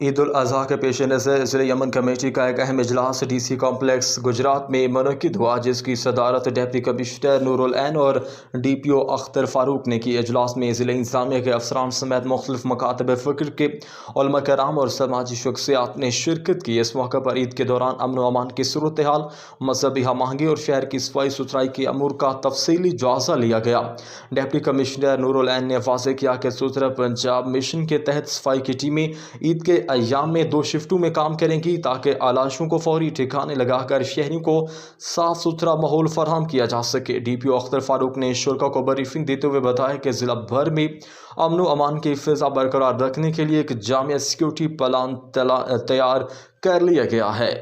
عید الاضحیٰ کے پیش نظر ضلع یمن کمیٹی کا ایک اہم اجلاس ڈی سی کمپلیکس گجرات میں منعقد ہوا، جس کی صدارت ڈپٹی کمشنر نور العین اور ڈی پی او اختر فاروق نے کی۔ اجلاس میں ضلع انتظامیہ کے افسران سمیت مختلف مکاتب فکر کے علماء کرام اور سماجی شخصیات نے شرکت کی۔ اس موقع پر عید کے دوران امن و امان کی صورتحال، مذہبی ہم آہنگی اور شہر کی صفائی ستھرائی کے امور کا تفصیلی جائزہ لیا گیا۔ ڈپٹی کمشنر نور العین نے واضح کیا کہ ستھرا پنجاب مشن کے تحت صفائی کی ٹیمیں عید کے ایام میں 2 شفٹوں میں کام کریں گی تاکہ علاشوں کو فوری ٹھکانے لگا کر شہریوں کو صاف ستھرا ماحول فراہم کیا جا سکے۔ ڈی پی او اختر فاروق نے شرکاء کو بریفنگ دیتے ہوئے بتایا کہ ضلع بھر میں امن و امان کی فضا برقرار رکھنے کے لیے ایک جامع سیکیورٹی پلان تیار کر لیا گیا ہے۔